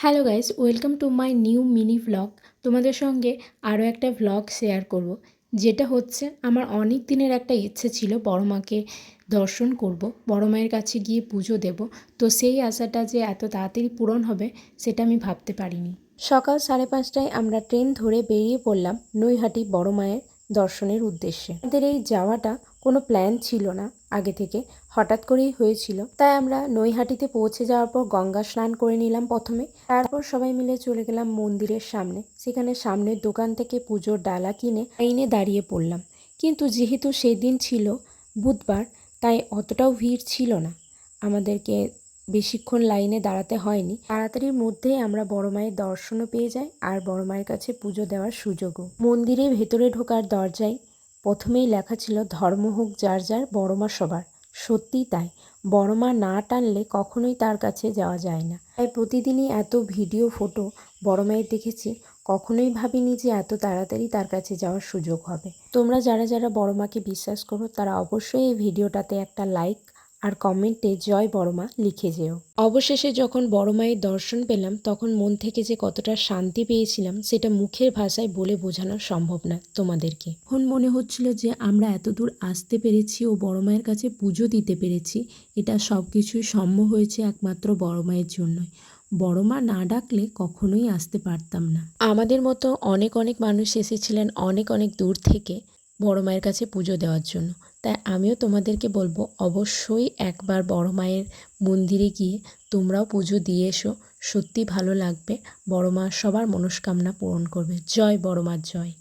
Hello guys, welcome to my new mini vlog. তোমাদের সঙ্গে আরও একটা ভ্লগ শেয়ার করব, যেটা হচ্ছে আমার অনেক দিনের একটা ইচ্ছে ছিল বড় মাকে দর্শন করব, বড় মায়ের কাছে গিয়ে পুজো দেব। তো সেই আশাটা যে এত তাড়াতাড়ি পূরণ হবে সেটা আমি ভাবতে পারিনি। সকাল 5:30টায় আমরা ট্রেন ধরে বেরিয়ে পড়লাম নৈহাটি বড় মায়ের দর্শনের উদ্দেশ্যে। আমাদের এই যাওয়াটা কোনো প্ল্যান ছিল না আগে থেকে, হঠাৎ করেই হয়েছিল। তাই আমরা নৈহাটিতে পৌঁছে যাওয়ার পর গঙ্গা স্নান করে নিলাম প্রথমে। তারপর সবাই মিলে চলে গেলাম মন্দিরের সামনে। সেখানে সামনের দোকান থেকে পুজোর ডালা কিনে লাইনে দাঁড়িয়ে পড়লাম। কিন্তু যেহেতু সেদিন ছিল বুধবার, তাই অতটাও ভিড় ছিল না, আমাদেরকে বেশিক্ষণ লাইনে দাঁড়াতে হয়নি। তাড়াতাড়ির মধ্যেই আমরা বড় মায়ের দর্শনও পেয়ে যাই আর বড় মায়ের কাছে পুজো দেওয়ার সুযোগও। মন্দিরে ভেতরে ঢোকার দরজায় প্রথমেই লেখা ছিল ধর্ম হোক যার যার, বড় মা সবার। সত্যিই তাই, বড় মা না টানলে কখনোই তার কাছে যাওয়া যায় না। তাই প্রতিদিনই এত ভিডিও ফটো বড় মায়ের দেখেছি, কখনোই ভাবিনি যে এত তাড়াতাড়ি তার কাছে যাওয়ার সুযোগ হবে। তোমরা যারা যারা বড় মাকে বিশ্বাস করো তারা অবশ্যই এই ভিডিওটাতে একটা লাইক আর কমেন্টে জয় বড় মা লিখে যেও। অবশেষে যখন বড় মায়ের দর্শন পেলাম তখন মন থেকে যে কতটা শান্তি পেয়েছিলাম সেটা মুখের ভাষায় বলে বোঝানো সম্ভব না তোমাদেরকে। এখন মনে হচ্ছিল যে আমরা এত দূর আসতে পেরেছি ও বড় মায়ের কাছে পুজো দিতে পেরেছি, এটা সব কিছুই সম্ভব হয়েছে একমাত্র বড় মায়ের জন্যই। বড় মা না ডাকলে কখনোই আসতে পারতাম না। আমাদের মতো অনেক অনেক মানুষ এসেছিলেন অনেক অনেক দূর থেকে বড় মায়ের কাছে পুজো দেওয়ার জন্য। তাই আমিও তোমাদেরকে বলবো অবশ্যই একবার বড় মায়ের মন্দিরে গিয়ে তোমরাও পুজো দিয়ে এসো, সত্যি ভালো লাগবে। বড় মা সবার মনস্কামনা পূরণ করবে। জয় বড় মার জয়।